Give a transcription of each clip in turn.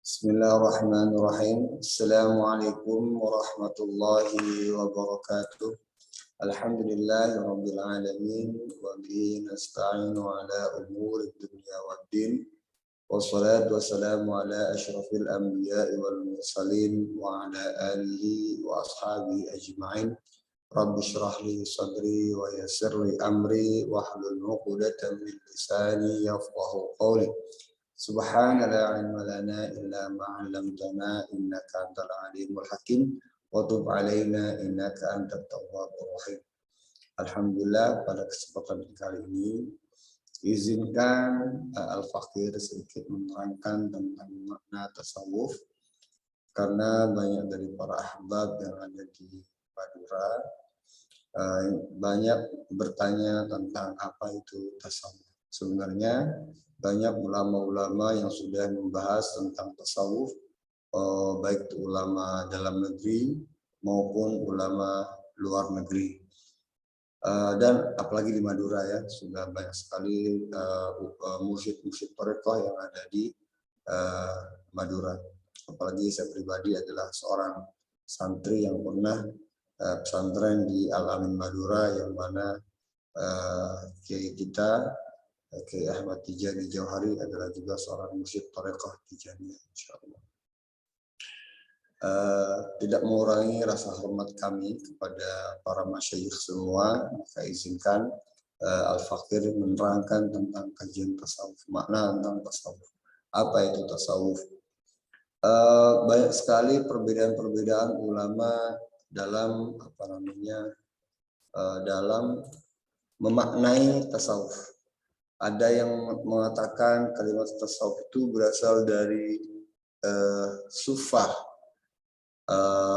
Bismillahirrahmanirrahim. Assalamualaikum warahmatullahi wabarakatuh. Alhamdulillahirabbil alamin wa bihi nasta'inu ala umuri dunya waddin. Wassalatu wassalamu ala asyrafil anbiya'i wal mursalin wa ala alihi wa ashabihi ajma'in. Rabbi shrah li sadri wa yassir li amri wa hlul 'uqdatam min lisani yafqahu qawli. Subhana la ilma lana illa ma 'allamtana innaka antal alimul hakim wa tub 'alaina innaka antat tawwabur rahim. Alhamdulillah, pada kesempatan kali ini izinkan Al-Fakir sedikit menerangkan tentang makna tasawuf, karena banyak dari para ahbab yang ada di Madura banyak bertanya tentang apa itu tasawuf. Sebenarnya banyak ulama-ulama yang sudah membahas tentang tasawuf, baik itu ulama dalam negeri maupun ulama luar negeri. Dan apalagi di Madura ya, sudah banyak sekali mursyid-mursyid thariqah yang ada di Madura. Apalagi saya pribadi adalah seorang santri yang pernah pesantren di Al-Amin Madura, yang mana kiai kita Kiai Ahmad Tijani Jauhari adalah juga seorang mursyid thariqah Tijaniyah, insyaallah. Tidak mengurangi rasa hormat kami kepada para masyayikh semua, maka izinkan Al-Fakir menerangkan tentang kajian tasawuf, makna tentang tasawuf. Apa itu tasawuf? Banyak sekali perbedaan-perbedaan ulama dalam dalam memaknai tasawuf. Ada yang mengatakan kalimat tasawuf itu berasal dari sufah,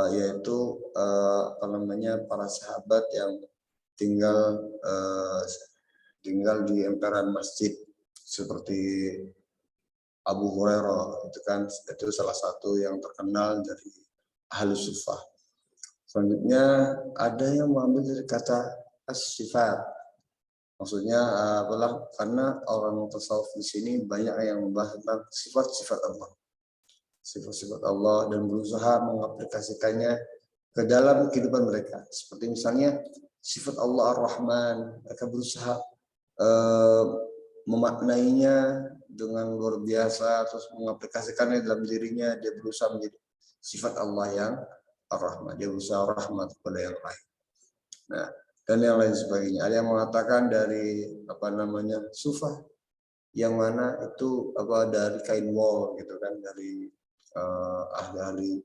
yaitu para sahabat yang tinggal di emperan masjid, seperti Abu Hurairah, itu salah satu yang terkenal dari ahli sufah. Selanjutnya ada yang mengambil dari kata as-sifat. Maksudnya karena orang tasawuf di sini banyak yang membahas tentang sifat-sifat Allah. Sifat-sifat Allah dan berusaha mengaplikasikannya ke dalam kehidupan mereka. Seperti misalnya sifat Allah Ar-Rahman, mereka berusaha memaknainya dengan luar biasa, terus mengaplikasikannya dalam dirinya. Dia berusaha menjadi sifat Allah yang Ar-Rahman. Dia berusaha rahmat kepada yang lain. Nah, dan yang lain sebagainya. Ada yang mengatakan dari sufah, yang mana itu dari kain wol gitu kan, dari ahli-ahli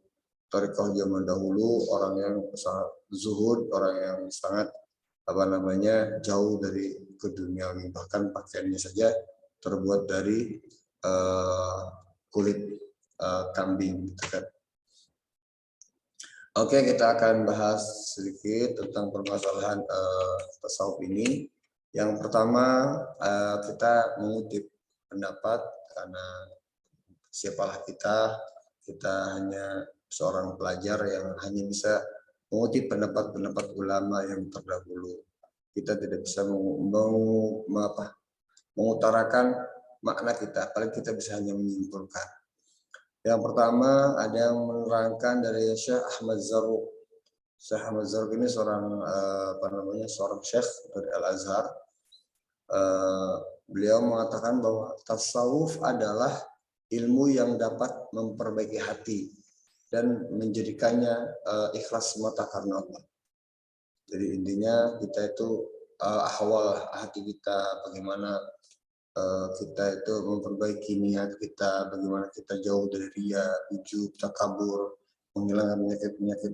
thariqah zaman dahulu, orang yang sangat zuhud, orang yang sangat jauh dari keduniawi, bahkan pakaiannya saja terbuat dari kulit kambing gitu kan. Oke, kita akan bahas sedikit tentang permasalahan tasawuf ini. Yang pertama, kita mengutip pendapat, karena siapalah kita hanya seorang pelajar yang hanya bisa mengutip pendapat-pendapat ulama yang terdahulu. Kita tidak bisa mengutarakan makna kita, paling kita bisa hanya menyimpulkan. Yang pertama, ada yang menerangkan dari Syekh Ahmad Zarruq. Syekh Ahmad Zarruq ini seorang seorang syekh dari Al-Azhar. Beliau mengatakan bahwa tasawuf adalah ilmu yang dapat memperbaiki hati dan menjadikannya ikhlas semata karena Allah. Jadi intinya kita itu ahwal hati kita, bagaimana kita itu memperbaiki niat kita, bagaimana kita jauh dari riya, ujub, takabur, menghilangkan penyakit-penyakit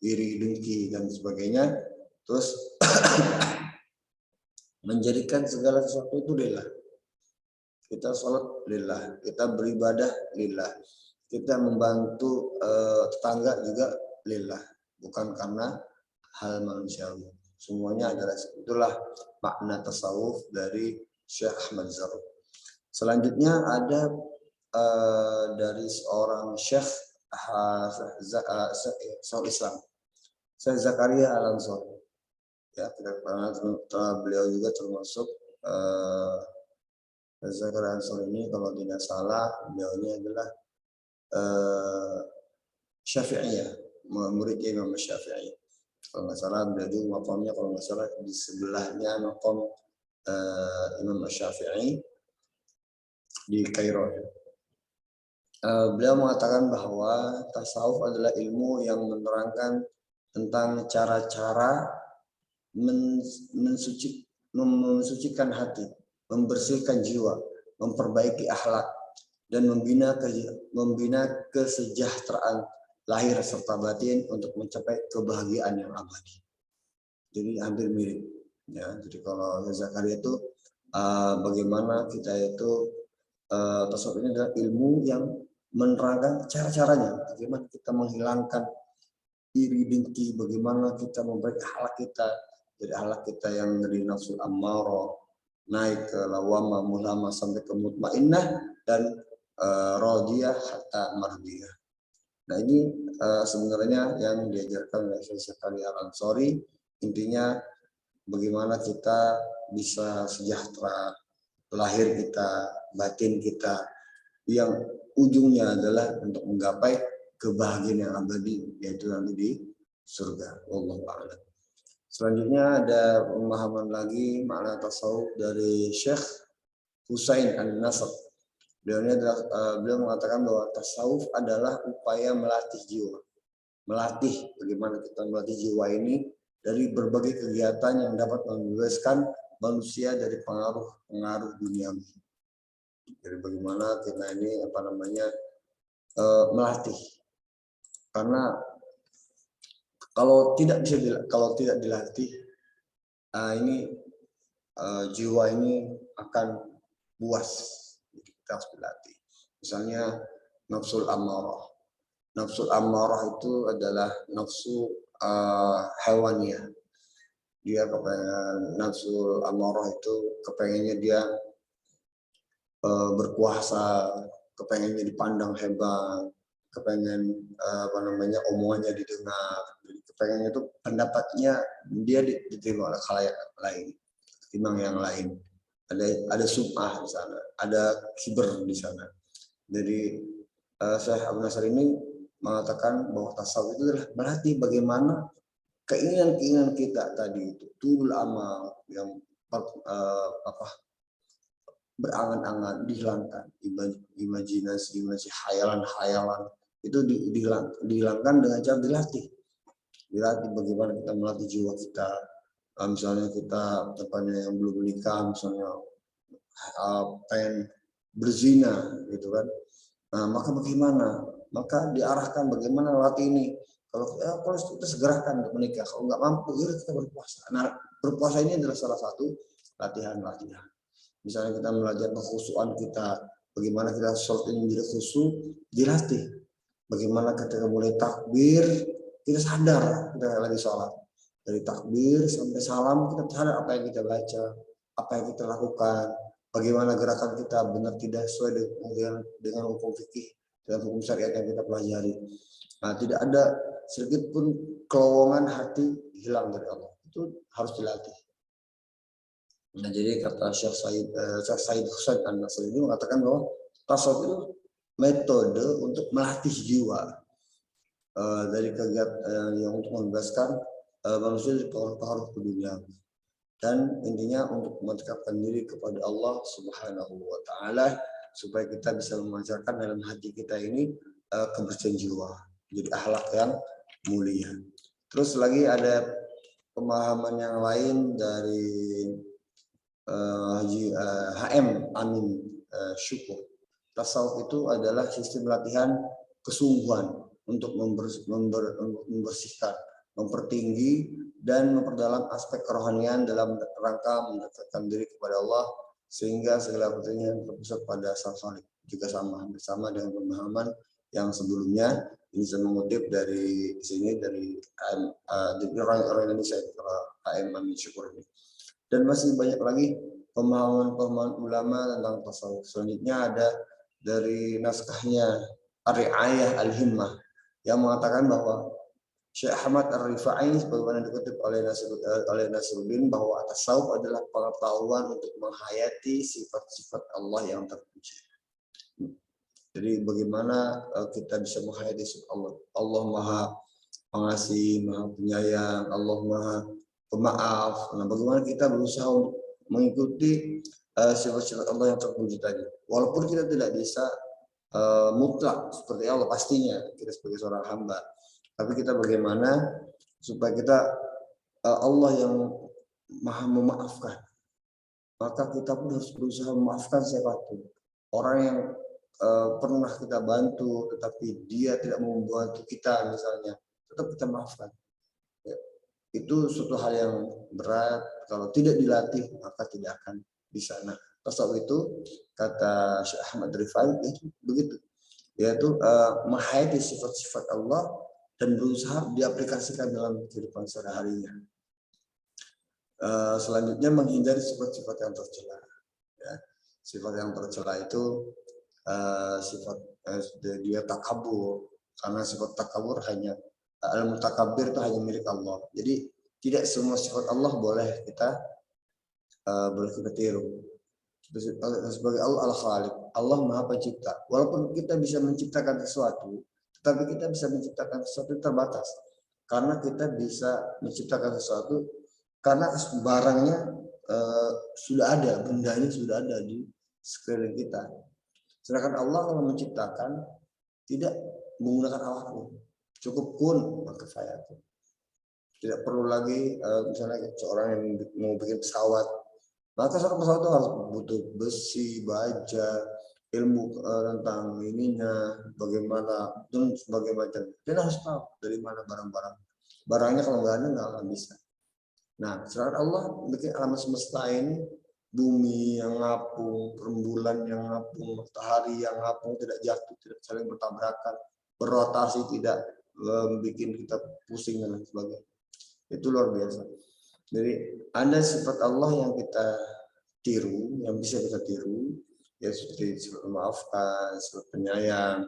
iri, dengki dan sebagainya. Terus menjadikan segala sesuatu itu lillah. Kita sholat lillah, kita beribadah lillah, kita membantu tetangga juga lillah, bukan karena hal manusiawi. Semuanya adalah, itulah makna tasawuf dari Syekh Ahmad Zarruq. Selanjutnya ada dari seorang Syekh Islam, Syekh Zakaria Al-Ansari. Ya, beliau juga termasuk Zakaria Ansari ini kalau tidak salah beliaunya adalah Syafi'iyah, muridnya Imam Syafi'i. Kalau nggak salah beliau juga makamnya kalau nggak salah di sebelahnya makam Imam Syafi'i di Kairo. Beliau mengatakan bahwa tasawuf adalah ilmu yang menerangkan tentang cara-cara mensucikan hati, membersihkan jiwa, memperbaiki akhlak, dan membina kesejahteraan lahir serta batin untuk mencapai kebahagiaan yang abadi. Jadi hampir mirip. Ya, jadi kalau Zakaria itu bagaimana kita itu tasawuf ini adalah ilmu yang menerangkan cara-caranya, bagaimana kita menghilangkan iri dengki, bagaimana kita memperbaiki akhlak kita dari akhlak kita yang dari nafsu ammarah naik ke lawamah, mulhamah sampai ke mutmainnah dan radiyah hatta mardiyah. Nah ini sebenarnya yang diajarkan oleh Syekh Zakaria Al-Ansari, intinya bagaimana kita bisa sejahtera lahir kita, batin kita, yang ujungnya adalah untuk menggapai kebahagiaan yang abadi, yaitu nanti di surga. Wallahu a'lam. Selanjutnya ada pemahaman lagi makna tasawuf dari Syekh Husain An-Nasr. Beliau mengatakan bahwa tasawuf adalah upaya melatih jiwa. Melatih bagaimana kita melatih jiwa ini dari berbagai kegiatan yang dapat membebaskan manusia dari pengaruh duniawi. Jadi bagaimana kita ini melatih, karena kalau tidak dilatih, jiwa ini akan buas. Kita harus dilatih. Misalnya nafsul ammarah. Nafsul ammarah itu adalah nafsu hewaniah. Dia kepengen, nafsul ammarah itu kepengennya dia berkuasa, kepengennya dipandang hebat, kepengen omongannya didengar, kepengennya itu pendapatnya dia diterima oleh khalayak lain, timbang yang lain. Ada sum'ah di sana, ada kiber di sana. Jadi Syekh Abu Nasr ini mengatakan bahwa tasawuf itu adalah melatih bagaimana keinginan kita tadi itu tulul amal yang berangan-angan dihilangkan, imajinasi hayalan itu dihilangkan dengan cara dilatih bagaimana kita melatih jiwa kita. Misalnya kita tempatnya yang belum menikah, misalnya pengen berzina gitu kan, nah maka diarahkan bagaimana latih ini. Kalau kita segerakan untuk menikah, kalau nggak mampu kita berpuasa. Nah, berpuasa ini adalah salah satu latihan. Misalnya kita belajar kekhusyuan kita, bagaimana kita sholat ini menjadi khusyuk, dilatih. Bagaimana ketika mulai takbir, kita sadar kita lagi sholat. Dari takbir sampai salam, kita sadar apa yang kita baca, apa yang kita lakukan, bagaimana gerakan kita benar tidak sesuai dengan hukum fikih, dengan hukum syariat yang kita pelajari. Nah, tidak ada sedikit pun kelowongan hati hilang dari Allah. Itu harus dilatih. Nah, jadi kata Syekh Said Husain An-Nasr ini mengatakan bahwa tasawuf itu metode untuk melatih jiwa dari kegiatan yang untuk membebaskan manusia dari pengaruh dunia, dan intinya untuk mendekatkan diri kepada Allah Subhanahu wa taala supaya kita bisa memancarkan dalam hati kita ini kebersihan jiwa, jadi akhlak yang mulia. Terus lagi ada pemahaman yang lain dari HM Amin Syukur. Tasawuf itu adalah sistem latihan kesungguhan untuk membersihkan, mempertinggi, dan memperdalam aspek kerohanian dalam rangka mendekatkan diri kepada Allah sehingga segala pertanyaan terpusat pada Sang Khalik. Juga bersama dengan pemahaman yang sebelumnya. Ini saya mengutip dari sini dari orang Indonesia, HM Amin Syukur ini. Dan masih banyak lagi pemahaman ulama tentang tasawuf. Selanjutnya ada dari naskahnya Ar-Ri'ayah Al-Himmah yang mengatakan bahwa Syekh Ahmad Ar-Rifai sebagaimana dikutip oleh Nasruddin bahwa tasawuf adalah pengetahuan untuk menghayati sifat-sifat Allah yang terpuji. Jadi bagaimana kita bisa menghayati sifat Allah. Allah Maha Pengasih, Maha Penyayang, Allah Maha Pemaaf. Nah, bagaimana kita berusaha untuk mengikuti sifat-sifat Allah yang terpuji tadi. Walaupun kita tidak bisa mutlak seperti Allah pastinya kita sebagai seorang hamba. Tapi kita bagaimana supaya kita Allah yang Maha memaafkan. Maka kita pun harus berusaha memaafkan siapapun. Orang yang pernah kita bantu tetapi dia tidak mau membantu kita misalnya, tetap kita maafkan. Ya. Itu suatu hal yang berat, kalau tidak dilatih maka tidak akan bisa. Nah, tasawuf itu kata Syekh Ahmad Rifai itu begitu, yaitu menghayati sifat-sifat Allah dan berusaha diaplikasikan dalam kehidupan sehari-harinya. Selanjutnya menghindari sifat-sifat yang tercela. Ya. Sifat yang tercela itu sifat dia takabur, karena sifat takabur hanya al-mutakabbir itu hanya milik Allah. Jadi tidak semua sifat Allah boleh kita tiru. Sebagai Allah Al-Khaliq, Allah Maha Pencipta. Walaupun kita bisa menciptakan sesuatu, tetapi kita bisa menciptakan sesuatu terbatas. Karena kita bisa menciptakan sesuatu karena barangnya sudah ada, bendanya sudah ada di sekeliling kita. Sedangkan Allah kalau menciptakan tidak menggunakan apapun, cukup kun maka fayakun. Tidak perlu lagi misalnya seorang yang mau bikin pesawat, maka seorang pesawat itu harus butuh besi, baja, ilmu tentang ininya, bagaimana dan sebagainya macam. Dia harus tahu dari mana barang-barang. Barangnya kalau nggak ada nggak akan bisa. Nah, sedangkan Allah bikin alam semesta ini, bumi yang ngapung, rembulan yang ngapung, matahari yang ngapung, tidak jatuh, tidak saling bertabrakan, berotasi, tidak bikin kita pusing dan lain sebagainya. Itu luar biasa. Jadi ada sifat Allah yang kita tiru, yang bisa kita tiru, ya seperti sifat memaafkan, sifat penyayang.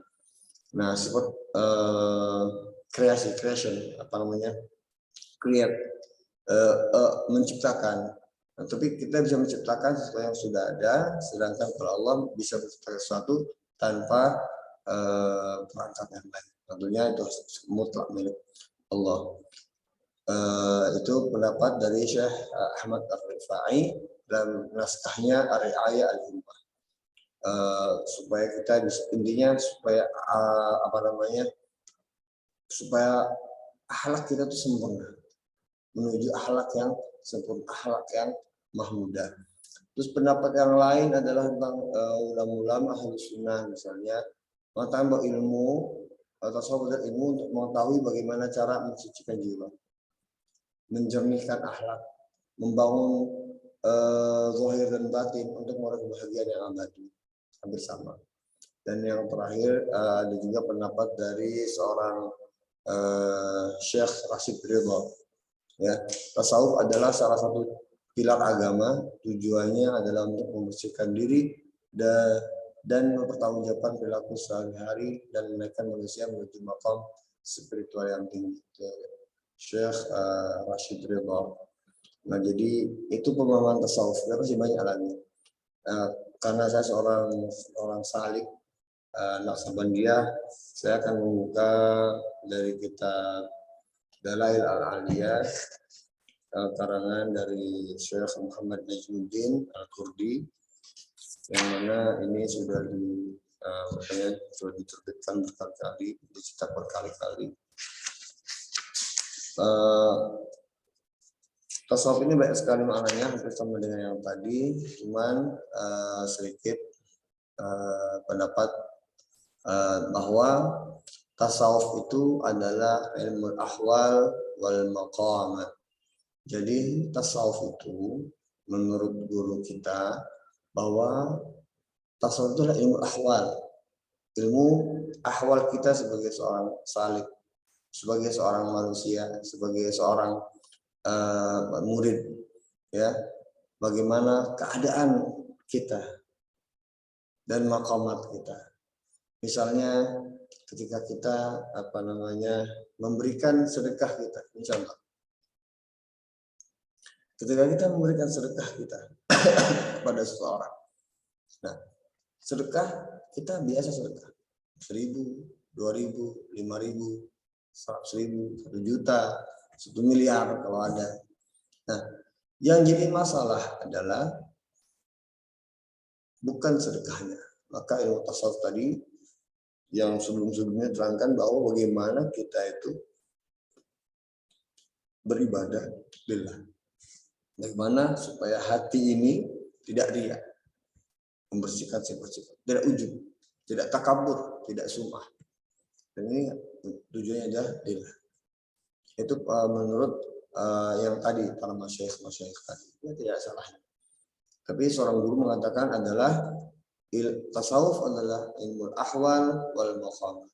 Nah, sifat creation, apa namanya, create, menciptakan. Nah, tapi kita bisa menciptakan sesuatu yang sudah ada, sedangkan kalau Allah bisa menciptakan sesuatu tanpa perangkat yang lain. Tentunya itu mutlak milik Allah. Itu pendapat dari Syekh Ahmad Ar-Rifai dan naskahnya Ar-Ri'ayah Al-Himmah. Supaya kita intinya supaya apa namanya, supaya akhlak kita itu sempurna, menuju akhlak yang sempurna, akhlak yang mahmudah. Terus pendapat yang lain adalah tentang ulama-ulama Ahlus Sunnah misalnya mengatakan bahwa ilmu atau sahabat ilmu untuk mengetahui bagaimana cara mensucikan jiwa, menjernihkan akhlak, membangun zahir dan batin untuk meraih kebahagiaan yang abadi, hampir sama. Dan yang terakhir ada juga pendapat dari seorang Syekh Rashid Ridha. Ya, tasawuf adalah salah satu pilar agama, tujuannya adalah untuk membersihkan diri dan mempertanggungjawabkan perilaku sehari-hari dan menaikkan manusia menuju maqam spiritual yang tinggi. Syekh Rashid Ridha. Nah, jadi itu pemahaman tasawuf. Saya masih banyak lagi. Karena saya seorang salik, Naqsabandiyah, saya akan membuka dari kitab Dalail Al-Aliyah karangan dari Syekh Muhammad Najmuddin Al-Kurdi, yang mana ini sudah diterbitkan berkali-kali, dicetak berkali-kali. Tasawuf ini banyak sekali maknanya, hampir sama dengan yang tadi, cuman sedikit pendapat bahwa tasawuf itu adalah ilmu ahwal wal maqamat. Jadi tasawuf itu menurut guru kita bahwa tasawuf itu adalah ilmu ahwal kita sebagai seorang salik, sebagai seorang manusia, sebagai seorang murid, ya, bagaimana keadaan kita dan maqamat kita. Misalnya ketika kita memberikan sedekah kita, insyaallah. Ketika kita memberikan sedekah kita kepada seseorang. Nah, sedekah kita biasa sedekah 1.000, 2.000, 5.000, 100.000, 1 juta, 1 miliar kalau ada. Nah, yang jadi masalah adalah bukan sedekahnya. Maka ilmu tasawuf tadi yang sebelum-sebelumnya terangkan bahwa bagaimana kita itu beribadah billah. Bagaimana supaya hati ini tidak riya, membersihkan sifat-sifat, tidak ujub, tidak takabur, tidak sum'ah. Dan ini tujuannya adalah lillah. Itu menurut yang tadi para masyayikh tadi, itu tidak salah. Tapi seorang guru mengatakan adalah tasawuf adalah ilmu ahwal wal maqamat.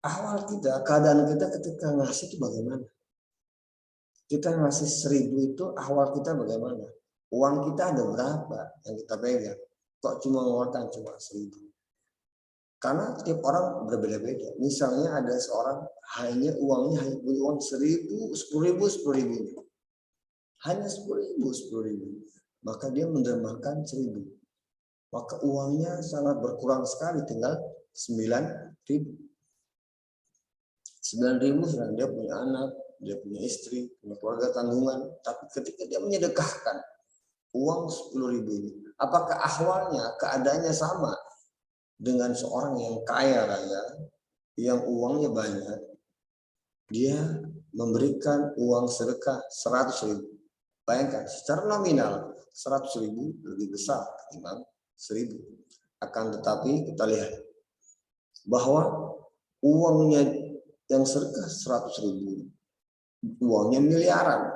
Ahwal kita, keadaan kita ketika ngasih itu bagaimana? Kita ngasih 1.000 itu ahwal kita bagaimana? Uang kita ada berapa yang kita pegang? Kok cuma mengeluarkan cuma 1.000? Karena tiap orang berbeda-beda. Misalnya ada seorang uangnya hanya punya uang 1.000, 10.000. Hanya 10.000. Maka dia mendermakan 1.000. Maka uangnya sangat berkurang sekali, tinggal 9.000. 9.000 sedang dia punya anak, dia punya istri, punya keluarga tanggungan. Tapi ketika dia menyedekahkan uang 10.000 ini, apakah ahwalnya, keadaannya sama dengan seorang yang kaya raya, yang uangnya banyak, dia memberikan uang sedekah 100.000. Bayangkan, secara nominal 100.000 lebih besar ketimbang 1.000. Akan tetapi kita lihat bahwa uangnya yang sedekah 100.000, uangnya miliaran.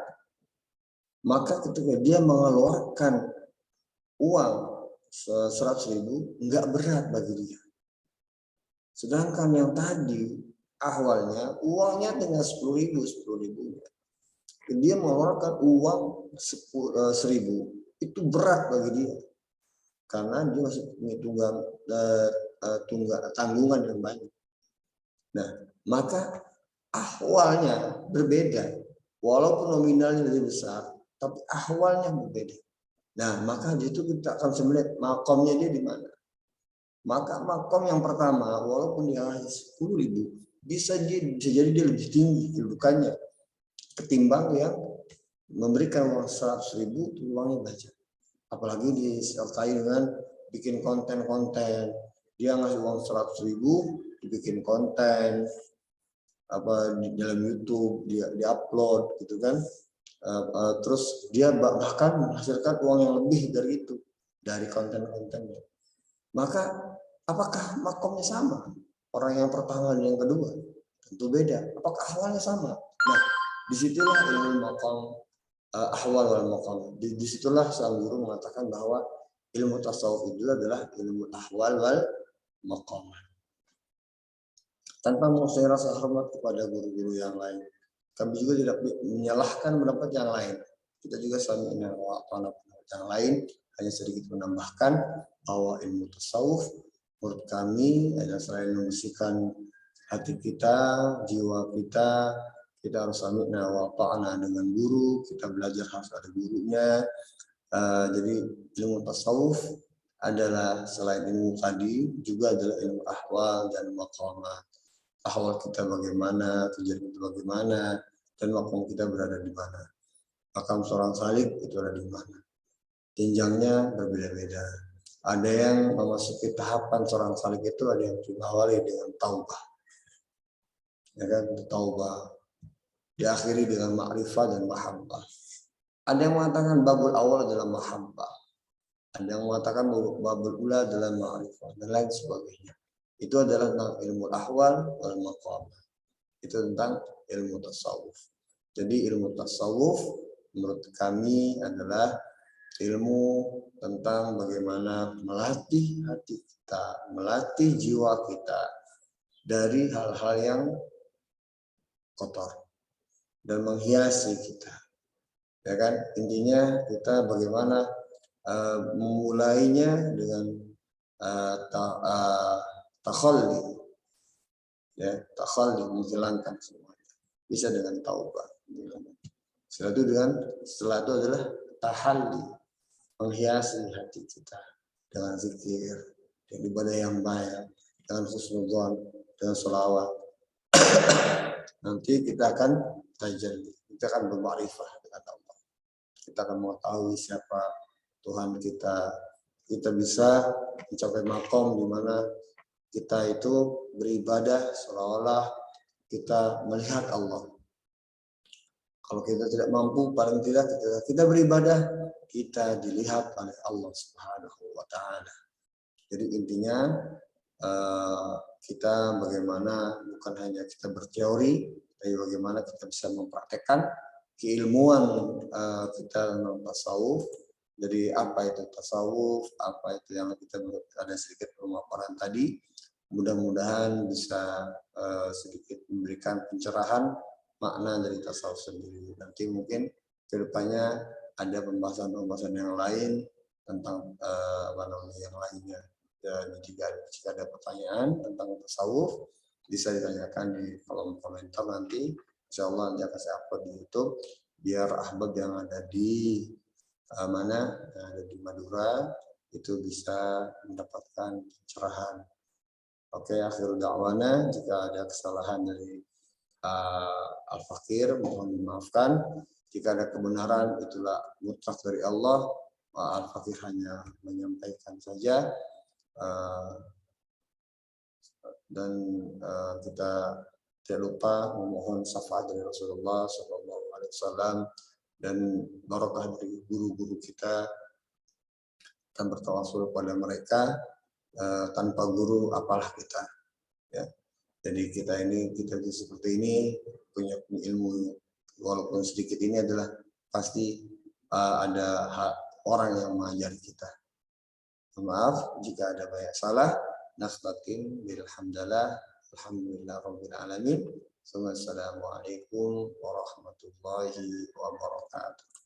Maka ketika dia mengeluarkan uang 100.000, nggak berat bagi dia. Sedangkan yang tadi ahwalnya uangnya dengan 10.000, dia mengeluarkan uang 1.000, itu berat bagi dia karena dia masih punya tanggungan yang banyak. Nah, maka ahwalnya berbeda, walaupun nominalnya lebih besar, tapi ahwalnya berbeda. Nah, maka itu kita akan melihat makomnya dia di mana. Maka makom yang pertama, walaupun dia 10.000, bisa jadi dia lebih tinggi kedudukannya ketimbang yang memberikan uang 100.000 itu uangnya banyak. Apalagi disertai dengan bikin konten-konten. Dia ngasih uang 100.000, dibikin konten di dalam YouTube, dia upload gitu kan. Terus dia bahkan menghasilkan uang yang lebih dari itu, dari konten-kontennya. Maka apakah makomnya sama? Orang yang pertama dan yang kedua tentu beda. Apakah ahwalnya sama? Nah, disitulah ilmu makom, ahwal wal maqam. Disitulah sang guru mengatakan bahwa ilmu tasawuf itu adalah ilmu ahwal wal maqam. Tanpa menguasai rasa hormat kepada guru-guru yang lain, kami juga tidak menyalahkan pendapat yang lain. Kita juga sami'na wa ata'na pendapat yang lain, hanya sedikit menambahkan bahwa ilmu tasawuf menurut kami adalah selain membersihkan hati kita, jiwa kita, kita harus sami'na wa ata'na dengan guru, kita belajar harus ada gurunya. Jadi ilmu tasawuf adalah selain ilmu tadi juga adalah ilmu ahwal dan maqamat. Ahwal kita bagaimana, tujuan kita bagaimana, dan maqam kita berada di mana. Makam seorang salik itu ada di mana. Jenjangnya berbeda-beda. Ada yang memasuki tahapan seorang salik itu, ada yang diawali dengan taubah. Ya kan, taubah. Diakhiri dengan ma'rifah dan mahabbah. Ada yang mengatakan babul awal adalah mahabbah. Ada yang mengatakan babul ula adalah ma'rifah dan lain sebagainya. Itu adalah tentang ilmu ahwal wal maqam. Itu tentang ilmu tasawuf. Jadi ilmu tasawuf menurut kami adalah ilmu tentang bagaimana melatih hati kita, melatih jiwa kita dari hal-hal yang kotor dan menghiasi kita. Ya kan, intinya kita bagaimana memulainya dengan takhalli, ya, takhalli, menghilangkan semuanya. Bisa dengan taubat. Setelah itu adalah tahalli, menghiasi hati kita dengan zikir, dengan ibadah yang baik, dengan husnudzon, dengan sholawat. Nanti kita akan tajalli, kita akan bermakrifah dengan Allah. Kita akan mengetahui siapa Tuhan kita. Kita bisa mencapai makom di mana kita itu beribadah seolah-olah kita melihat Allah. Kalau kita tidak mampu, paling tidak kita beribadah, kita dilihat oleh Allah Subhanahu wa Ta'ala. Jadi intinya kita bagaimana bukan hanya kita berteori, tapi bagaimana kita bisa mempraktekkan keilmuan kita dalam tasawuf. Jadi apa itu tasawuf, apa itu yang kita ada sedikit pemaparan tadi. Mudah-mudahan bisa sedikit memberikan pencerahan makna dari tasawuf sendiri. Nanti mungkin kedepannya ada pembahasan-pembahasan yang lain tentang yang lainnya. Dan jika ada pertanyaan tentang tasawuf, bisa ditanyakan di kolom komentar nanti. Insya Allah nanti akan saya upload di YouTube biar ahbab yang ada di yang ada di Madura itu bisa mendapatkan pencerahan. Oke, akhir da'wana, jika ada kesalahan dari Al-Fakir, mohon dimaafkan. Jika ada kebenaran, itulah mutlak dari Allah. Al-Fakir hanya menyampaikan saja. Dan kita tidak lupa memohon syafaat dari Rasulullah SAW dan barokah dari guru-guru kita. Kita bertawasul pada mereka. Tanpa guru apalah kita, ya. Jadi kita seperti ini punya ilmu walaupun sedikit ini adalah pasti ada orang yang mengajari kita. Maaf jika ada banyak salah. Nakhtatim bilhamdalillah, alhamdulillah rabbil alamin. Assalamualaikum warahmatullahi wabarakatuh.